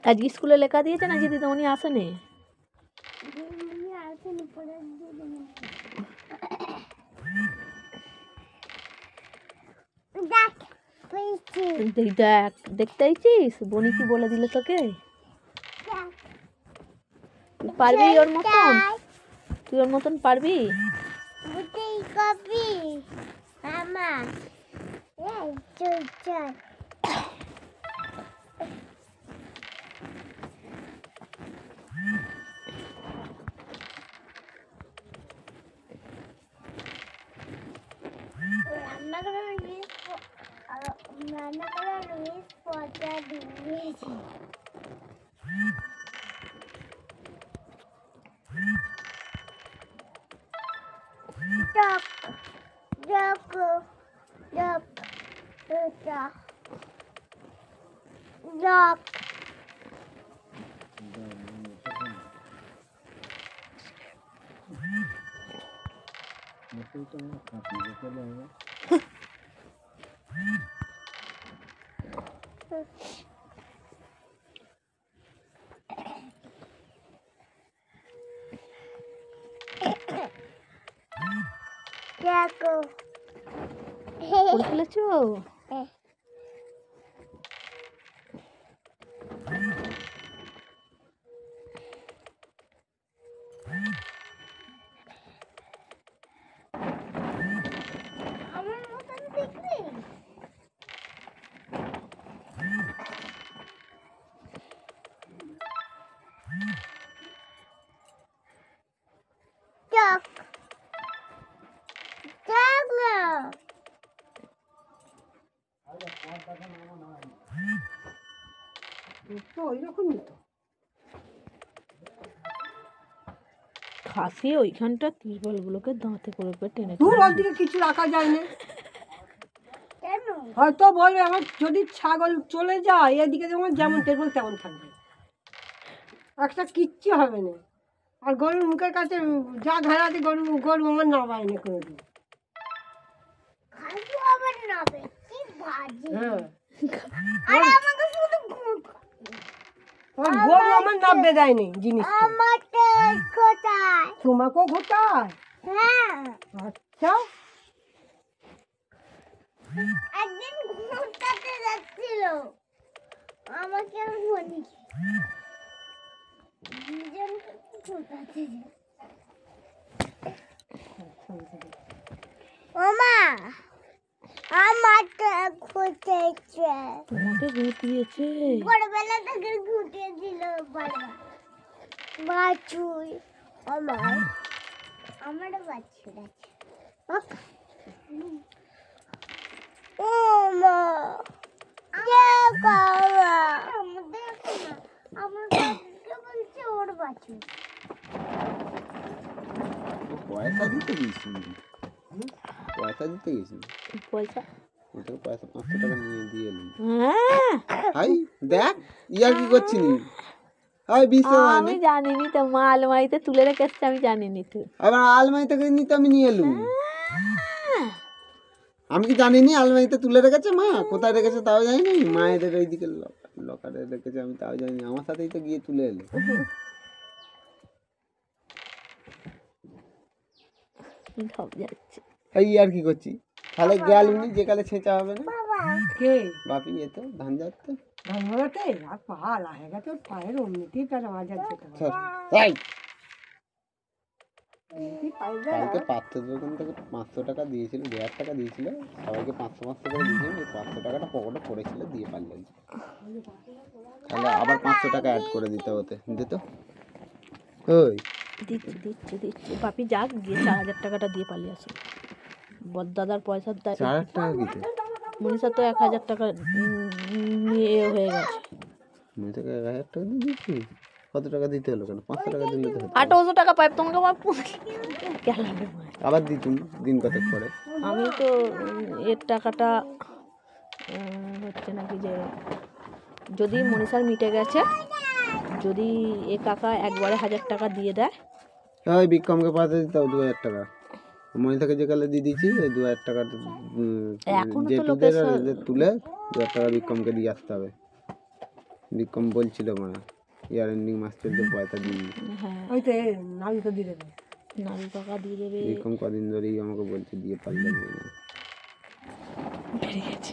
আজকে স্কুলে লেখা দিয়েছে নাকি দিদিমণি আসেনি? দেখ দেখতে আইছিস বনি কি বলে দিল তোকে? তুই পারবি ওর মতন? তুই ওর মতন পারবি? পড়ে ফেলেছো? খাসি ওইখানটা ত্রিপল গুলোকে দাঁতে করে টেনে দূর ওর দিকে কিছু রাখা যায় না। হয়তো বলবে আমার যদি ছাগল চলে যায় এদিকে যেমন টেবিল তেমন থাকবে, একটা কিচ্ছু হবে না। আর গরুর মুখের কাছে যা ঘেরা আছে গরু আমার নামায় না কোনোদিন। গরু আমার নামবে দেয়নি জিনিস। তোমাকেও ঘোটায়? আচ্ছা একদিন ঘুরতে যাচ্ছিল আমাকে বলি ওমা আমাকে ঘুরতেছে। তোমাকে ঘুরতিয়েছে? বড়বেলা থেকে ঘুরতেছিল বাছুর। আমার বাছুর আছে। ওমা আমার বাছুরকে বলছে ওর বাছুর। পয়সা দিতে গেছি, পয়সা দিতে গেছি, পয়সা ওদের পয়সা 500 টাকা নিয়ে দিয়ে এলাম। হ্যাঁ হাই দেখ ইয়ার কি করছিস? হাই বিশে আমি জানিনি তো, মা আলমারিতে তুলে রেখে এসছে, আমি জানিনি তো। আবার আলমারি থেকে নিতে আমি নিয়ে এলুম। আমি কি জানিনি আলমারিতে তুলে রেখেছে মা? কোথায় রেখেছে তাও জানিনি। মায়েদের ওইদিকে লকারে রেখেছে আমি তাও জানিনি। আমার সাথেই তো গিয়ে তুলে এলো। এই আর কি করছি? তাহলে গেলুনি যে কালে ছেঁচা হবে না। কে বাপি এ তো ধান যাচ্ছে, ধান ধরাতে আর পা লাগে গেছে, ওর পায়ের উন্নতি তার মাঝে যেতে পারে। কালকে পাত্রের দোকান থেকে 500 টাকা দিয়েছিল, 1000 টাকা দিয়েছিল, সবাইকে 500 করে দিয়েছিল। ওই 500 টাকাটা পকেটে পড়েছিল, দিয়ে পারলেন। তাহলে আবার 500 টাকা অ্যাড করে দিতে হতে দিত। ওই দিচ্ছি দিচ্ছি দিচ্ছি বাপি যাক গিয়ে 4000 টাকাটা দিয়ে পালিয়ে আসো। বড়দাদার পয়সা 4000 টাকা দিতে মনীষা তো 1000 টাকা নিয়ে হয়ে গেছে। আমি তোকে 1000 টাকা দিয়ে দিচ্ছি। কত টাকা দিতে হলো কেন? 500 টাকা দিলে তো হতো। 800 টাকা পাই তোমাকে আবার দিতুম দিন কতক পরে। আমি তো এর টাকাটা হচ্ছে নাকি যে যদি মনীষার মিটে গেছে, যদি এ কাকা একবারে 1000 টাকা দিয়ে দেয়। ওই বিক্রমকে পাঠাতে দিতে 2000 টাকা। মনীষাকে যে কালে দিয়ে দিচ্ছি ওই 2000 টাকা এখনো যে তো তুলে 2000 টাকা বিক্রমকে দিয়ে আসতে হবে। বিক্রম বলছিল মানে ইয়ার এন্ডিং মাস চলতে পয়সা দিই। হ্যাঁ ওই তো নাবি তো দিয়ে দেবে। নাড়ু কাকা দিয়ে দেবে। বিক্রম কদিন ধরেই আমাকে বলছে দিয়ে পারলে না। বেরিয়ে গেছে।